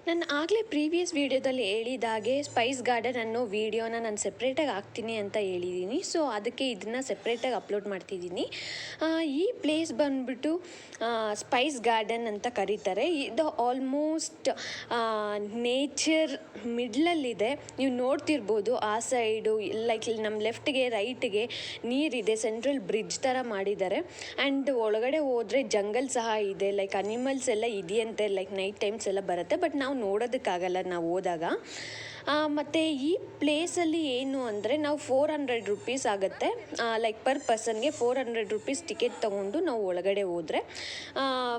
ನಾನು ಆಗಲೇ ಪ್ರೀವಿಯಸ್ ವೀಡಿಯೋದಲ್ಲಿ ಹೇಳಿದಾಗೆ ಸ್ಪೈಸ್ ಗಾರ್ಡನ್ ಅನ್ನೋ ವೀಡಿಯೋನ ನಾನು ಸೆಪ್ರೇಟಾಗಿ ಹಾಕ್ತೀನಿ ಅಂತ ಹೇಳಿದ್ದೀನಿ. ಸೊ ಅದಕ್ಕೆ ಇದನ್ನು ಸೆಪ್ರೇಟಾಗಿ ಅಪ್ಲೋಡ್ ಮಾಡ್ತಿದ್ದೀನಿ. ಈ ಪ್ಲೇಸ್ ಬಂದುಬಿಟ್ಟು ಸ್ಪೈಸ್ ಗಾರ್ಡನ್ ಅಂತ ಕರೀತಾರೆ. ಇದು ಆಲ್ಮೋಸ್ಟ್ ನೇಚರ್ ಮಿಡ್ಲಲ್ಲಿದೆ. ನೀವು ನೋಡ್ತಿರ್ಬೋದು ಆ ಸೈಡು ಲೈಕ್ ನಮ್ಮ ಲೆಫ್ಟ್ಗೆ ರೈಟ್ಗೆ ನೀರಿದೆ, ಸೆಂಟ್ರಲ್ ಬ್ರಿಡ್ಜ್ ಥರ ಮಾಡಿದ್ದಾರೆ. ಆ್ಯಂಡ್ ಒಳಗಡೆ ಹೋದರೆ ಜಂಗಲ್ ಸಹ ಇದೆ, ಲೈಕ್ ಅನಿಮಲ್ಸ್ ಎಲ್ಲ ಇದೆಯಂತೆ, ಲೈಕ್ ನೈಟ್ ಟೈಮ್ಸ್ ಎಲ್ಲ ಬರುತ್ತೆ. ಬಟ್ ನಾವು ನೋಡೋದಕ್ಕಾಗಲ್ಲ ನಾವು ಹೋದಾಗ. ಮತ್ತು ಈ ಪ್ಲೇಸಲ್ಲಿ ಏನು ಅಂದರೆ ನಾವು 400 ರೂಪೀಸ್ ಆಗುತ್ತೆ, ಲೈಕ್ ಪರ್ ಪರ್ಸನ್ಗೆ 400 ರೂಪೀಸ್ ಟಿಕೆಟ್ ತೊಗೊಂಡು ನಾವು ಒಳಗಡೆ ಹೋದರೆ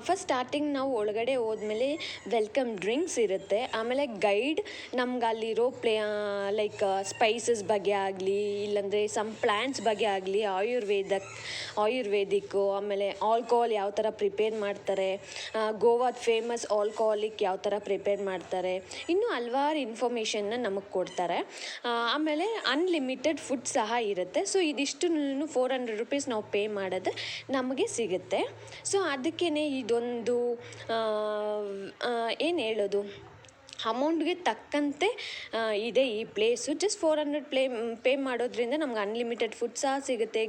ಫಸ್ಟ್ ಸ್ಟಾರ್ಟಿಂಗ್ ನಾವು ಒಳಗಡೆ ಹೋದ್ಮೇಲೆ ವೆಲ್ಕಮ್ ಡ್ರಿಂಕ್ಸ್ ಇರುತ್ತೆ. ಆಮೇಲೆ ಗೈಡ್ ನಮ್ಗೆ ಅಲ್ಲಿರೋ ಲೈಕ್ ಸ್ಪೈಸಸ್ ಬಗ್ಗೆ ಆಗಲಿ, ಇಲ್ಲಾಂದರೆ ಸಮ್ ಪ್ಲ್ಯಾಂಟ್ಸ್ ಬಗ್ಗೆ ಆಗಲಿ, ಆಯುರ್ವೇದಿಕ್ಕು, ಆಮೇಲೆ ಆಲ್ಕೋಹಾಲ್ ಯಾವ ಥರ ಪ್ರಿಪೇರ್ ಮಾಡ್ತಾರೆ, ಗೋವಾದ ಫೇಮಸ್ ಆಲ್ಕೋಹಾಲಿಕ್ ಯಾವ ಥರ ಪ್ರಿಪೇರ್ ಮಾಡ್ತಾರೆ, ಇನ್ನೂ ಹಲವಾರು ಇನ್ಫಾರ್ಮೇಷನ್ನ ನಮಗೆ ಕೊಡ್ತಾರೆ. ಆಮೇಲೆ ಅನ್ಲಿಮಿಟೆಡ್ ಫುಡ್ ಸಹ ಇರುತ್ತೆ. ಸೊ ಇದಿಷ್ಟು 400 ರೂಪೀಸ್ ನಾವು ಪೇ ಮಾಡಿದ್ರೆ ನಮಗೆ ಸಿಗುತ್ತೆ. ಸೊ ಅದಕ್ಕೇ ಇದೊಂದು ಏನು ಹೇಳೋದು, ಅಮೌಂಟ್ಗೆ ತಕ್ಕಂತೆ ಇದೆ ಈ ಪ್ಲೇಸು. ಜಸ್ಟ್ 400 ಪೇ ಮಾಡೋದ್ರಿಂದ ನಮ್ಗೆ ಅನ್ಲಿಮಿಟೆಡ್ ಫುಡ್ ಸಹ ಸಿಗುತ್ತೆ.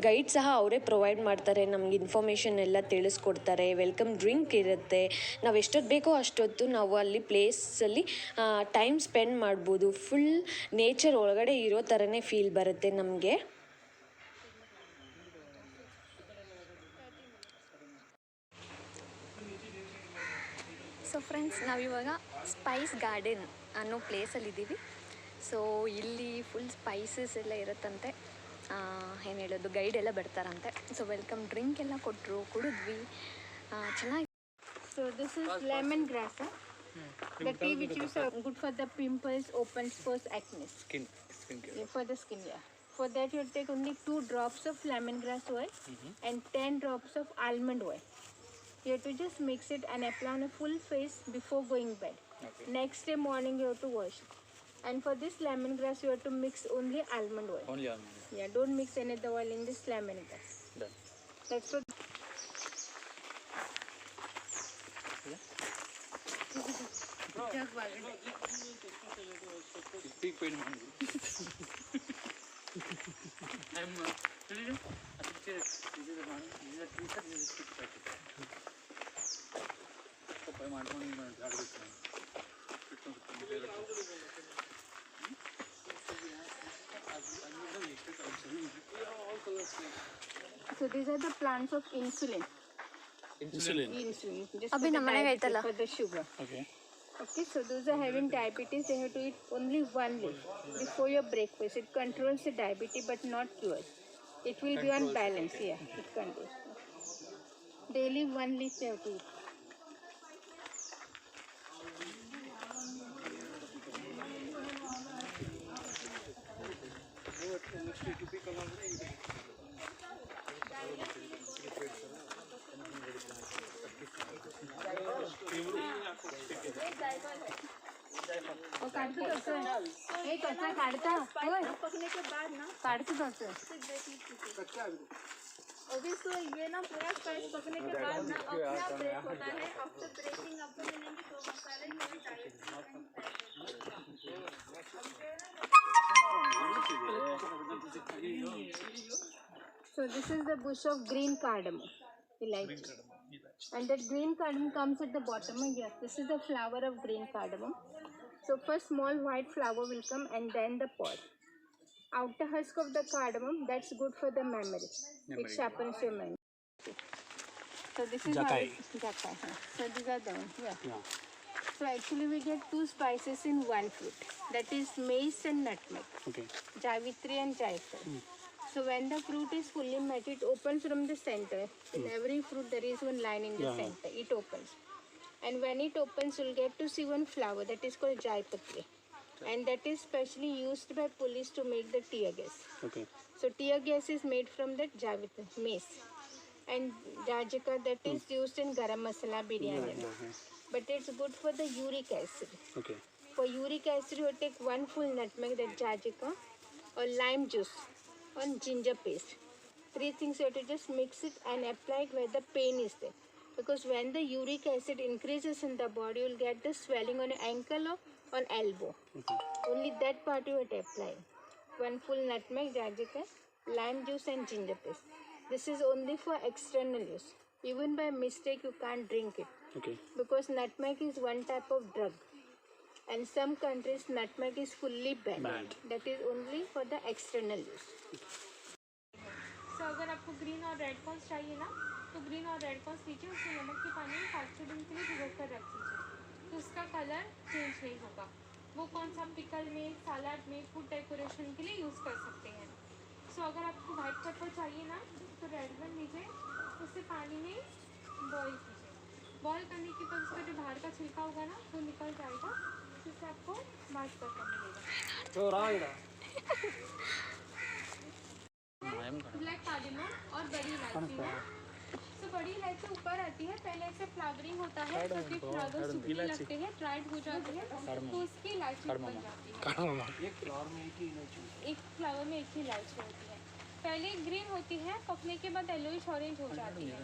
ಗೈಡ್ ಸಹ ಅವರೇ ಪ್ರೊವೈಡ್ ಮಾಡ್ತಾರೆ, ನಮ್ಗೆ ಇನ್ಫಾರ್ಮೇಷನ್ ಎಲ್ಲ ತಿಳಿಸ್ಕೊಡ್ತಾರೆ. ವೆಲ್ಕಮ್ ಡ್ರಿಂಕ್ ಇರುತ್ತೆ. ನಾವು ಎಷ್ಟೊತ್ತು ಬೇಕೋ ಅಷ್ಟೊತ್ತು ನಾವು ಅಲ್ಲಿ ಪ್ಲೇಸಲ್ಲಿ ಟೈಮ್ ಸ್ಪೆಂಡ್ ಮಾಡ್ಬೋದು. ಫುಲ್ ನೇಚರ್ ಒಳಗಡೆ ಇರೋ ಥರನೇ ಫೀಲ್ ಬರುತ್ತೆ ನಮಗೆ. ಸೊ ಫ್ರೆಂಡ್ಸ್, ನಾವಿವಾಗ ಸ್ಪೈಸ್ ಗಾರ್ಡನ್ ಅನ್ನೋ ಪ್ಲೇಸಲ್ಲಿದ್ದೀವಿ. ಸೊ ಇಲ್ಲಿ ಫುಲ್ ಸ್ಪೈಸಸ್ ಎಲ್ಲ ಇರುತ್ತಂತೆ. ಏನು ಹೇಳೋದು, ಗೈಡ್ ಎಲ್ಲ ಬರ್ತಾರಂತೆ. ಸೊ ವೆಲ್ಕಮ್ ಡ್ರಿಂಕ್ ಎಲ್ಲ ಕೊಟ್ಟರು, ಕುಡಿದ್ವಿ, ಚೆನ್ನಾಗಿ. So this is lemon grass, the tea which is good for the pimples, opens pores, acne. Skin care. Yeah, for the skin, yeah. For that you take only 2 drops of lemongrass oil and 10 drops of almond oil. You have to just mix it and apply on a full face before going bed. Okay. Next day morning you have to wash it. And for this lemongrass you have to mix only almond oil. Only almond. Yeah, don't mix any other oil in this lemongrass. Done. That's what. Speak paid money. I'm telling you, I think this is the money. This is a t-shirt. This is a packet. So I want money. I want to So these are the plants of insulin. Insulin. Just Abhi for the namane diabetes, gaitala. for the sugar. Okay. Okay, so those are having diabetes, they have to eat only 1 leaf before your breakfast. It controls the diabetes but not cures. It will be on balance, yeah, it controls. Daily 1 leaf they have to eat. पकने के बाद ना obviously ये ना पूरा spice पकने के बाद ना अपना ब्रेक होता है. आफ्टर ब्रेकिंग अपन लेंगे तो मसाले में diet. So this is the bush of green cardamom, elaichi. And that green cardamom comes at the bottom. And yes, this is the flower of green cardamom. So first small white flower will come and then the pod. Outer husk of the cardamom, that's good for the memory. It sharpens your memory. So this is Jakai. Jakai. So these are the ones, yeah. So actually we get 2 spices in 1 fruit. That is mace and nutmeg. Okay. Javitri and jaifal. So when the fruit is fully met, it opens from the center. In every fruit there is one line in the center. It opens. And when it opens, you'll get to see one flower that is called jaipatri. And that is specially used by police to make the tear gas. Okay. So tear gas is made from that javitri, mace. And jajika, that is used in garam masala biryani. But it's good for the uric acid. Okay. For uric acid, you take 1 full nutmeg, that jajika, or lime juice, or ginger paste. 3 things you have to just mix it and apply it where the pain is there. because when the uric acid increases in the body, you'll get the swelling on your ankle or on elbow. Only that part you have to apply. 1 full nutmeg, jajika, lime juice and ginger paste. This is only for external use. Even by mistake you can't drink it. Okay. Because nutmeg is one type of drug. And some countries nutmeg is fully banned. That is only for the external use. सो अगर आपको green और red corns चाहिए ना, तो green और red corns लीजिए, उसे नमक के पानी में 5-6 दिन के लिए भिगो कर रख दीजिए, तो उसका कलर चेंज नहीं होगा। वो कौन सा पिकल में, सलाद में, फूड डेकोरेशन के लिए यूज़ कर सकते हैं। सो अगर आपको वाइट पेपर चाहिए ना, तो रेड वन लीजिए, उसे पानी में बॉईल कीजिए। बॉईल करने के बाद उसका जो बाहर का छिलका होगा ना, वो निकल जाएगा, जिससे आपको वाइट पेपर मिलेगा। ब्लैक कार्डेमम और बड़ी इलायची है। तो बड़ी इलायची ऊपर आती है, पहले ऐसे फ्लावरिंग होता है, जब फ्लावर सूखने लगते हैं, ड्राइड हो जाते हैं, तो उसकी इलायची बन जाती है। एक फ्लावर में एक ही इलायची होती है। पहले ग्रीन होती है, पकने के बाद येलोइश ऑरेंज हो जाती है।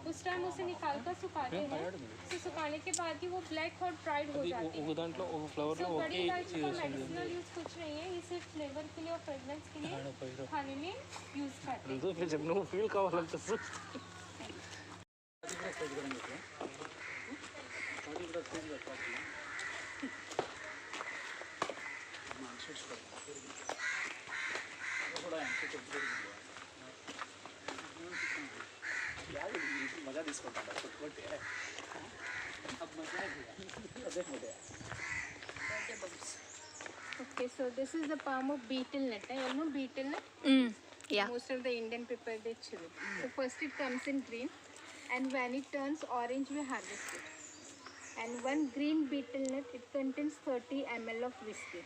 उस टाइम उसे निकाल कर सुखाते हैं, तो सुखाने के बाद ही वो ब्लैक और ड्राइड हो जाती है। तो बड़ी इलायची का मेडिसिनल यूज कुछ नहीं है, ये सिर्फ फ्लेवर के लिए और फ्रेगनेंस के लिए खाने में यूज करते हैं। मजा తీసుకుంటాను కొట్టుకుంటే अब मजा अదే मजा Okay, so this is the palm of betel nut. You know betel nut? Yeah. Most of the Indian people they chew it. So first it comes in green, and when it turns orange, we harvest it. And one green betel nut, it contains 30 ml of whiskey.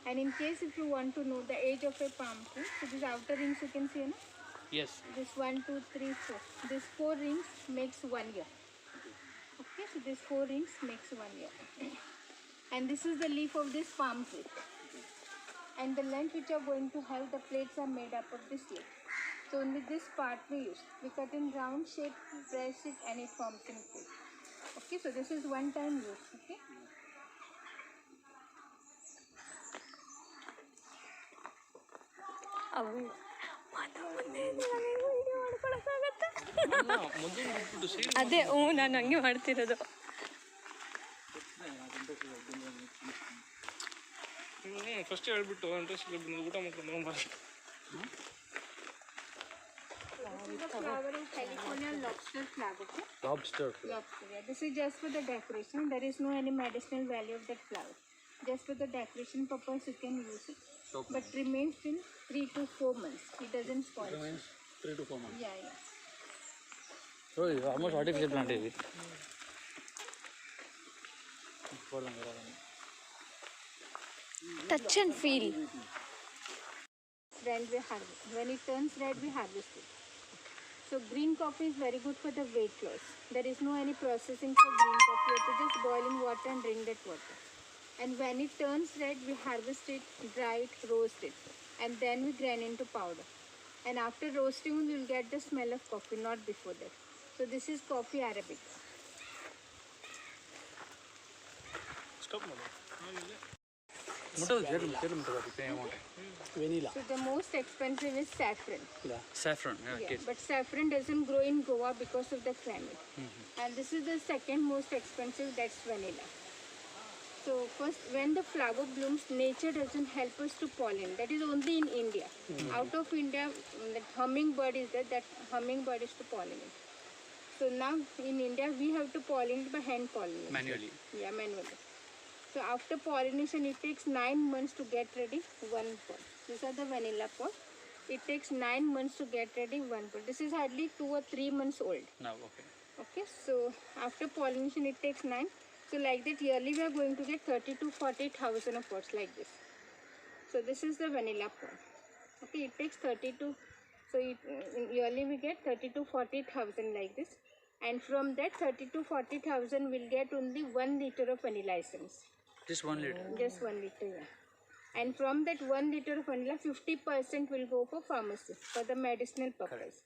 And in case if you want to know the age of a palm tree, so these outer rings you can see, no? yes This 1, 2, 3, 4. These 4 rings makes 1 year. Okay, so these 4 rings makes 1 year. And this is the leaf of this palm tree. And the length which are going to have, the plates are made up of this leaf. So only this part we use. We cut in round shape, press it, and it forms in plate. Okay, so this is one time use. Okay. ಅದೇ ನಾನು ಹಂಗೆ ಮಾಡ್ತಿರೋದು. First ಹೇಳ್ಬಿಟ್ಟು interest ಊಟ ಮಾಡ್ಕೊಂಡು This is the flower of California lobster flower. Okay? lobster Lobster, yeah. This is just for the decoration. There is no any medicinal value of that flower. Just for the decoration purpose you can use it. But remains in 3 to 4 months. It doesn't spoil. 3 to 4 months Yeah, yeah. so almost artificial plant ఇది touch and feel. Then we harvest. When it turns red, we harvest it. So green coffee is very good for the weight loss. There is no any processing for green coffee. You have to just boil in water and drink that water. And when it turns red, we harvest it, dry it, roast it, and then we grind into powder. And after roasting, you will get the smell of coffee, not before that. So this is coffee Arabica. Stop ಮಾಡು ಮುಟ್ಟೋದು ಜೇರು ಮುಟ್ಟೋದು amount vanilla So the most expensive is saffron. saffron Yeah, but saffron doesn't grow in Goa because of the climate. And this is the second most expensive, that's vanilla. So first, when the flower blooms, nature doesn't help us to pollinate. That is only in India. Out of India, that hummingbird is there, that hummingbird is to pollinate. So now in India, we have to pollinate by hand pollination. manually Yeah, manually. So after pollination, it takes 9 months to get ready one pot. These are the vanilla pot. It takes 9 months to get ready one pot. This is hardly 2 or 3 months old. now okay Okay, so after pollination, it takes 9. So like that, yearly we are going to get 30 to 40,000 of pots like this. So this is the vanilla pot. Okay, it takes 30 to, so yearly we get 30 to 40,000 like this. And from that 30 to 40,000, we'll get only 1 liter of vanilla essence. just 1 liter Just 1 liter, yeah. And from that 1 liter of vanilla, 50% will go for pharmacy, for the medicinal purpose.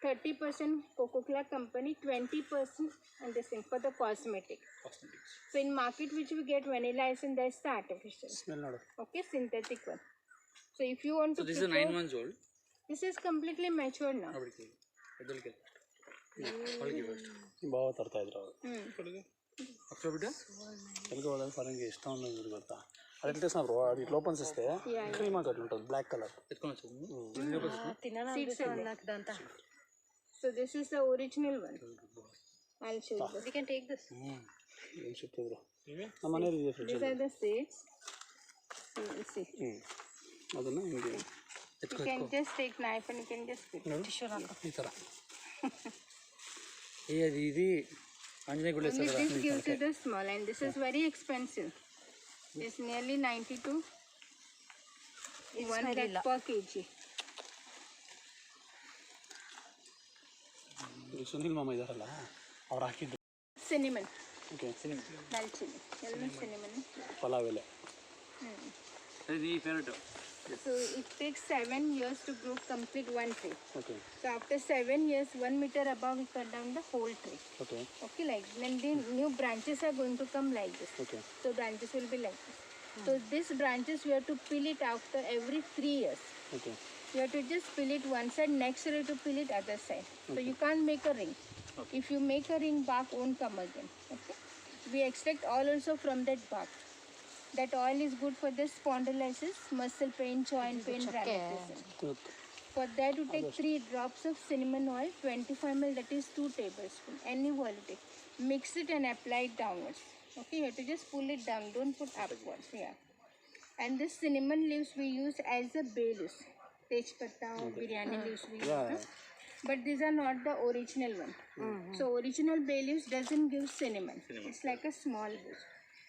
30% Coca-Cola company, 20% and this thing for the cosmetic. Cosmetics. So in market which we get vanilla essence, that's the artificial. Smell ನೋಡು. Okay, synthetic one. So if you want So to this is prepare, 9 months old. this is completely matured now. ಬಾವ ತರ್ತಾ ಇದ್ರು ಅವರು. October. ಎಲ್ಲಿಗೆ ಹೋದಾಗ ಫಾರಿನ್ಗೆ ಇಷ್ಟ ಅನ್ನೋದು ಗೊತ್ತಾ. అది టేస్ట్ బ్రో అది ఇట్లా ఓపెన్ చేస్తే క్రీమ్ అట్లా ఉంటుంది black colour. Seeds are there. So this is the original one. I'll show you. We can take this. ఏం చెప్తారు ನಮ್ಮ ಮನೇಲಿ ಇದೆ fridge. These are the seeds. See. ಅದನ್ನ ಹಿಂಗೆ You can just take knife and you can just pick. ಈ ಥರ. ఇది ఆంజనేయ గుడి Only this gives you the small, and this is very expensive. It's nearly 92. 1 lakh per kg. Sunil ಮಾಮ ಇದಾರಲ್ಲ ಅವ್ರು ಹಾಕಿದ್ದು. Cinnamon. Okay Dalchini. Yellow cinnamon. Pulao ಎಲೆ. ఇది favourite. So it takes 7 years to grow complete one tree. Okay So after 7 years, 1 meter above, we cut down the whole tree. Okay Okay, like then the new branches are going to come like this. Okay So branches will be like this. So these branches we have to peel it after every 3 years. Okay You have to just peel it one side, next year you have to peel it other side. So you can't make a ring. If you make a ring, bark won't come again. Okay. We extract oil also from that bark. That oil is good for the spondylosis, muscle pain, joint pain, rheumatism. ಗೊತ್ತು. For that you take 3 drops of cinnamon oil, 25 ml, that is 2 tablespoons. Any oil you take. Mix it and apply it downwards. Okay, you have to just pull it down, don't put upwards. Yeah. And this cinnamon leaves we use as a bay leaves. Tej patta or biryani leaves we use. No? But these are not the original one. So original bay leaves doesn't give cinnamon. It's like a small bush.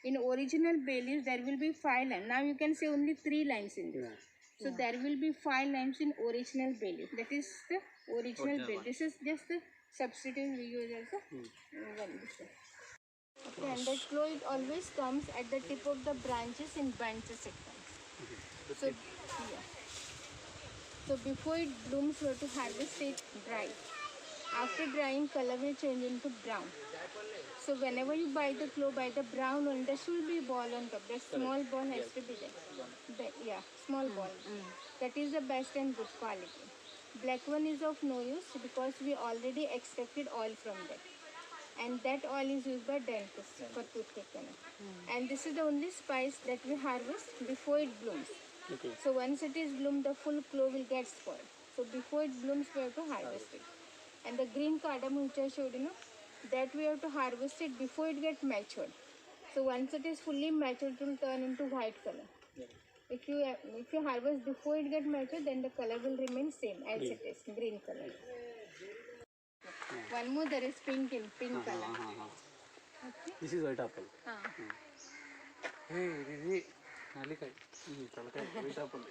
In original bay leaves there will be 5 lines. Now you can see only 3 lines in this. So there will be 5 lines in original bay leaf. That is the original bay. This is just the substitute we use as a one. Okay, and that glow it always comes at the tip of the branches in bunches it comes. So yeah. So before it blooms, we have to harvest it dry. After drying, color will change into brown. So whenever you buy the clove, buy the brown one, there should be ball on top. The small ball has to be there. Yeah, small ball. That is the best and good quality. Black one is of no use because we already extracted oil from that. And that oil is used by dentists for toothpick. And this is the only spice that we harvest before it blooms. Okay. So once it is bloomed, the full clove will get spoiled. So before it blooms, we have to harvest it. And the green cardamom which I showed, that we have to harvest it before it gets matured. So once it is fully matured, it will turn into white color. If you harvest before it gets matured, then the color will remain same as it is, green color. One more, there is pink color. This is white apple. ఇది నాలికాయ. White apple.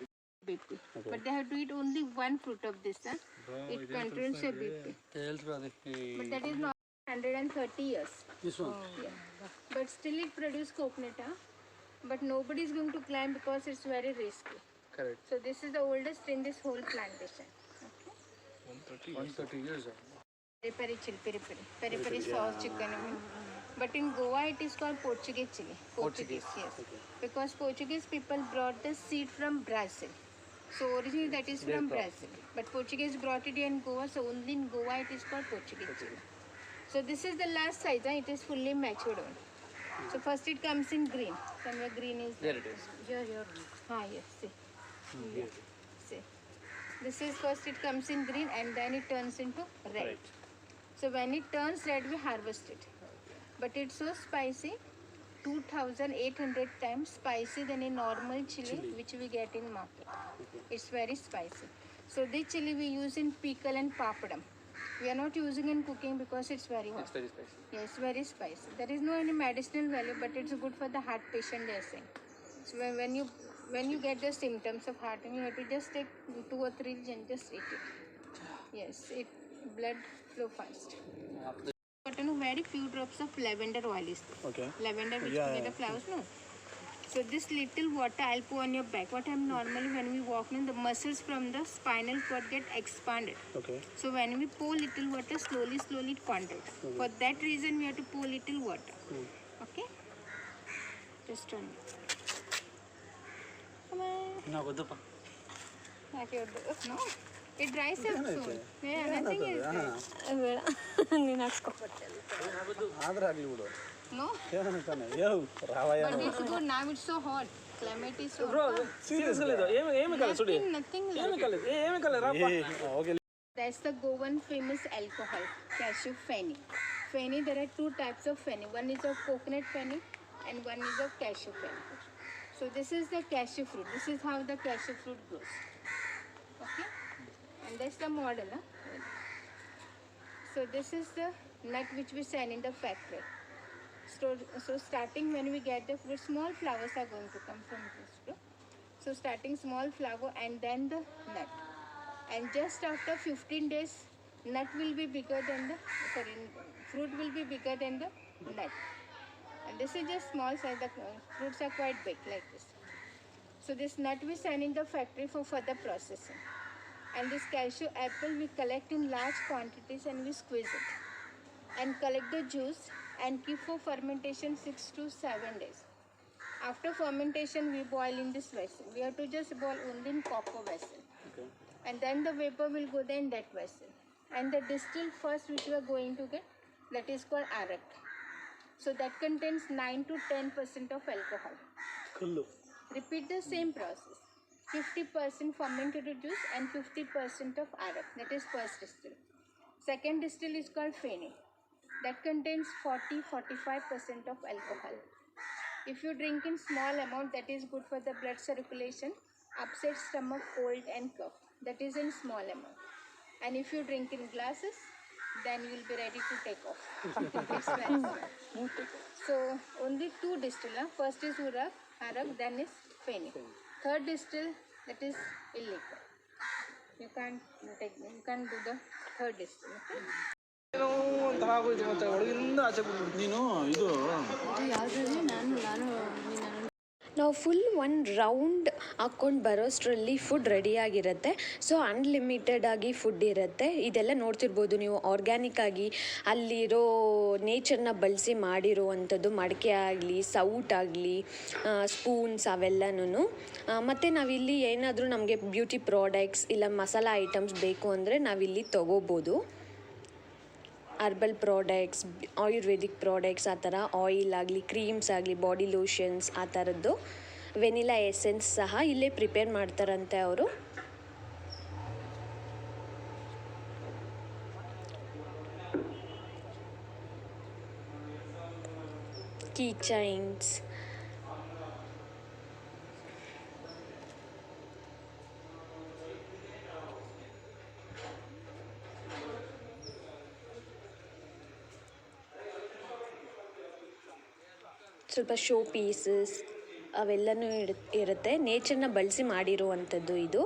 BP. But they have to eat only one fruit of this. It controls your BP. తెలుసు అది. But that is not 130 years. This one. Yeah. But still it produces coconut. But nobody is going to climb because it's very risky. Correct. So this is the oldest in this whole plantation. 130 years. Peri peri sauce chicken. But in Goa it is called Portuguese chili. Portuguese, yes. Because Portuguese people brought the seed from Brazil. So originally that is from Brazil. But Portuguese brought it in Goa, so only in Goa it is called Portuguese chili. So this is the last size, it is fully matured one. So first it comes in green. Somewhere green is There it is. Here. Yes, see. Yeah. See. This is first it comes in green and then it turns into red. Right. So when it turns red, we harvest it. But it's so spicy, 2,800 times spicy than a normal chili which we get in market. It's very spicy. So this chili we use in pickle and papadam. We are not using in cooking because it's very hot. It's very spicy. Yes, very spicy. There is no any medicinal value, but it's good for the heart patient, they are saying. So when you get the symptoms of heart, you have to just take 2 or 3 and just eat it. Yes, it blood flow fast. But very few drops of lavender oil is there. Okay. Lavender which Yeah, we get yeah. the flowers, no. So this little water I'll pour on your back. What I'm normally when we walk in, the muscles from the spinal cord get expanded. Okay. So when we pour little water, slowly it contracts. For that reason, we have to pour little water. Okay. Just turn it. Come on. ನಾವು ಗೊತ್ತಪ್ಪ No. It dries up soon. Yeah, nothing is there. ಬೇಡ ನೀನು ಹಾಕ್ಸ್ಕೊಬಟ್ಟೆ ಆದ್ರೆ ಆಗಲಿ ಬಿಡು. No. ಏನಂತಾನೆ ಯೋ ರಾವಯ್ಯ. But it's good now. It's so hot. Climate is so hot. Seriously ಇದು ಏಮೇ ಕಲ ಸುಡಿ Nothing. ಏಮೇ ಕಲ ರಾಪ ಹೋಗಿ. That's the Goan famous alcohol, cashew fenny. Fenny, there are two types of fenny. One is of coconut fenny and one is of cashew fenny. So this is the cashew fruit. This is how the cashew fruit grows. Okay? And that's the model. Huh? So this is the nut which we send in the factory. So starting when we get the fruit, small flowers are going to come from this fruit. So starting small flower and then the nut. And just after 15 days, nut will be bigger than the, fruit will be bigger than the nut. And this is just small size, the fruits are quite big like this. So this nut we send in the factory for further processing. And this cashew apple we collect in large quantities and we squeeze it. And collect the juice and keep for fermentation 6 to 7 days. After fermentation, we boil in this vessel. We have to just boil only in copper vessel. Okay. And then the vapor will go there in that vessel. And the distilled first which we are going to get, that is called arak. So that contains 9 to 10% of alcohol. ಕಲ್ಲು. Repeat the same process. 50% fermented juice and 50% of arak. That is first distill. Second distill is called fenny. That contains 40-45% of alcohol. If you drink in small amount, that is good for the blood circulation, upset stomach, cold and cough. That is in small amount. And if you drink in glasses, then you will be ready to take off. It's very small. So only two distill. First is arak, then is fenny. Third distill, that is illegal. You can't do the third distill. Okay? ಒಂಥರ ಆಗೋಯ್ತು ಮತ್ತೆ ಒಳಗಿಂದ ಆಚೆ ಬಂದ್ಬಿಡ್ತು ನೀನು ಇದು ನಾವು full ಒಂದು ರೌಂಡ್ ಹಾಕ್ಕೊಂಡು ಬರೋಷ್ಟರಲ್ಲಿ ಫುಡ್ ರೆಡಿಯಾಗಿರುತ್ತೆ. ಸೊ ಅನ್ಲಿಮಿಟೆಡ್ ಆಗಿ ಫುಡ್ ಇರುತ್ತೆ. ಇದೆಲ್ಲ ನೋಡ್ತಿರ್ಬೋದು ನೀವು, ಆರ್ಗ್ಯಾನಿಕ್ ಆಗಿ ಅಲ್ಲಿರೋ ನೇಚರ್ನ ಬಳಸಿ ಮಾಡಿರುವಂಥದ್ದು, ಮಡಿಕೆ ಆಗಲಿ, ಸೌಟ್ ಆಗಲಿ, ಸ್ಪೂನ್ಸ್ ಅವೆಲ್ಲನೂ. ಮತ್ತು ನಾವಿಲ್ಲಿ ಏನಾದರೂ ನಮಗೆ ಬ್ಯೂಟಿ ಪ್ರಾಡಕ್ಟ್ಸ್ ಇಲ್ಲ ಮಸಾಲ ಐಟಮ್ಸ್ ಬೇಕು ಅಂದರೆ ನಾವಿಲ್ಲಿ ತೊಗೋಬೋದು. ಹರ್ಬಲ್ ಪ್ರಾಡಕ್ಟ್ಸ್, ಆಯುರ್ವೇದಿಕ್ ಪ್ರಾಡಕ್ಟ್ಸ್, ಆ ಥರ ಆಯಿಲ್ ಆಗಲಿ, ಕ್ರೀಮ್ಸ್ ಆಗಲಿ, ಬಾಡಿ ಲೋಷನ್ಸ್ ಆ ಥರದ್ದು. ವೆನಿಲಾ ಎಸೆನ್ಸ್ ಸಹ ಇಲ್ಲೇ ಪ್ರಿಪೇರ್ ಮಾಡ್ತಾರಂತೆ ಅವರು. ಕೀ ಚೈನ್ಸ್, ಸ್ವಲ್ಪ ಶೋ ಪೀಸಸ್ ಅವೆಲ್ಲನೂ ಇರುತ್ತೆ. ನೇಚರ್ನ ಬಳಸಿ ಮಾಡಿರುವಂಥದ್ದು ಇದು.